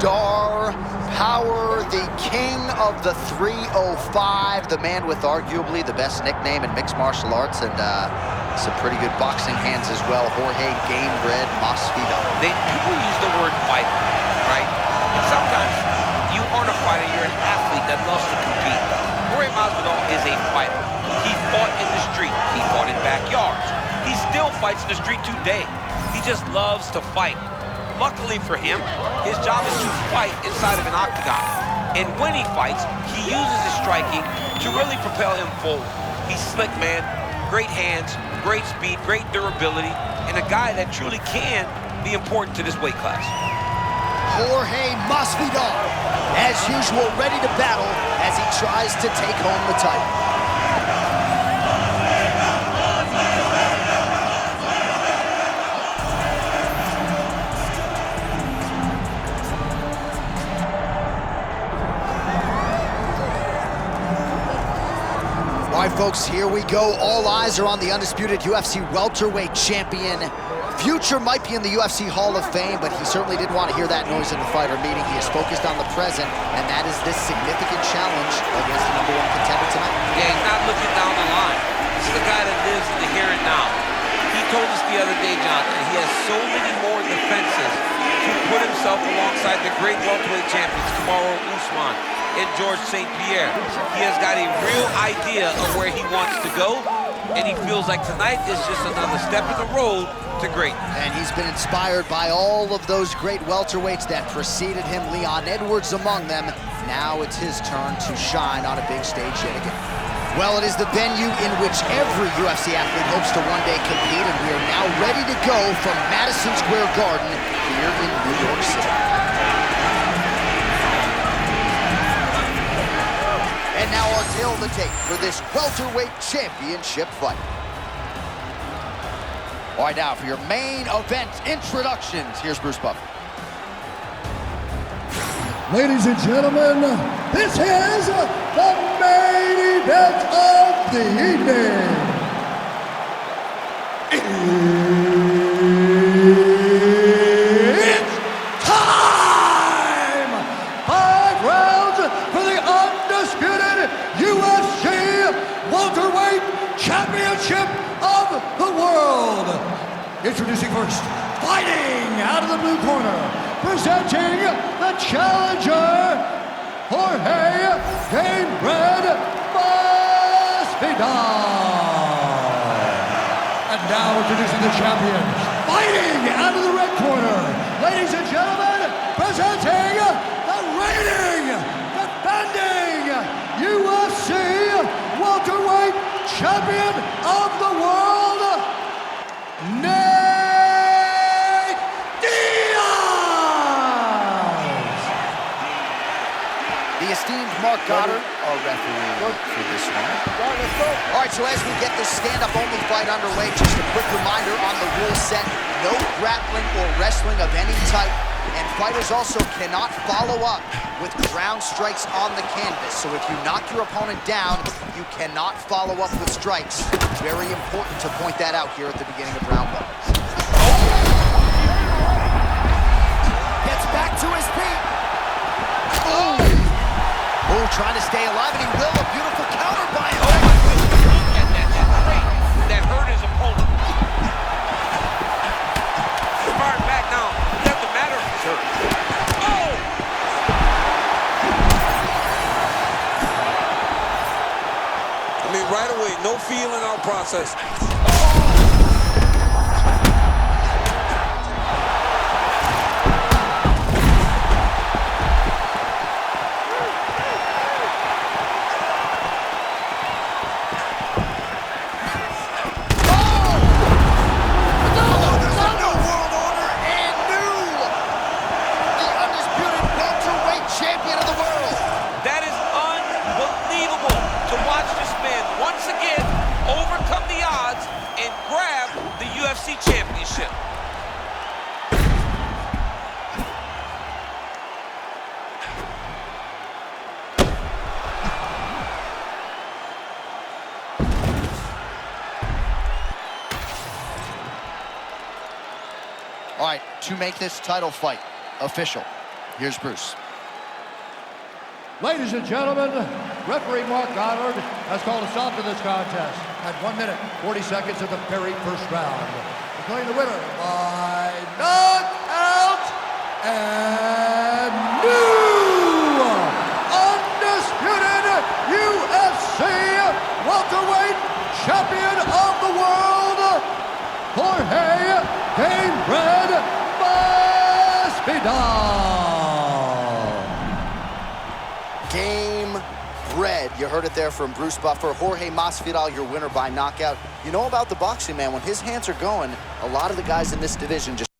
star power, the king of the 305, the man with arguably the best nickname in mixed martial arts and some pretty good boxing hands as well, Jorge Game Red Masvidal. People use the word fighter, right? And sometimes you aren't a fighter, you're an athlete that loves to compete. Jorge Masvidal is a fighter. He fought in the street, he fought in backyards. He still fights in the street today. He just loves to fight. Luckily for him, his job is to fight inside of an octagon. And when he fights, he uses his striking to really propel him forward. He's slick, man. Great hands, great speed, great durability, and a guy that truly can be important to this weight class. Jorge Masvidal, as usual, ready to battle as he tries to take home the title. All right, folks, here we go. All eyes are on the undisputed UFC welterweight champion. Future might be in the UFC Hall of Fame, but he certainly didn't want to hear that noise in the fighter meeting. He is focused on the present, and that is this significant challenge against the #1 contender tonight. Yeah, he's not looking down the line. This is the guy that lives in the here and now. He told us the other day, John, that he has so many more defenses to put himself alongside the great welterweight champions, Kamaru Usman and George St. Pierre. He has got a real idea of where he wants to go, and he feels like tonight is just another step in the road to greatness. And he's been inspired by all of those great welterweights that preceded him, Leon Edwards among them. Now it's his turn to shine on a big stage yet again. Well, it is the venue in which every UFC athlete hopes to one day compete, and we are now ready to go from Madison Square Garden here in New York City. And now our tale of the tape for this welterweight championship fight. All right, now for your main event introductions, here's Bruce Buffer. Ladies and gentlemen, this is the main event of the evening. It's time! 5 rounds for the undisputed UFC welterweight championship of the world. Introducing first, fighting out of the blue corner, presenting the challenger, Jorge Game Red Masvidal. And now introducing the champion, fighting out of the red corner, ladies and gentlemen, presenting the reigning, defending UFC welterweight champion of the world, The esteemed Mark Goddard, our referee for this one. All right, so as we get this stand-up-only fight underway, just a quick reminder on the rule set: no grappling or wrestling of any type, and fighters also cannot follow up with ground strikes on the canvas. So if you knock your opponent down, you cannot follow up with strikes. Very important to point that out here at the beginning of round 1. Gets back to his feet. Oh! Oh, trying to stay alive, and he will. A beautiful counter by him. Oh, my goodness. Look at that. That's great. That hurt his opponent. Smart back now. It doesn't matter if he's hurt. Oh! I mean, right away, no feel in our process. UFC championship. All right, to make this title fight official, Here's Bruce. Ladies and gentlemen, referee Mark Goddard has called a stop to this contest at 1 minute, 40 seconds of the very first round. Declaring the winner by knockout and new undisputed UFC welterweight champion of the world, Jorge Game Red Masvidal. Game Red. You heard it there from Bruce Buffer. Jorge Masvidal, your winner by knockout. You know about the boxing, man. When his hands are going, a lot of the guys in this division just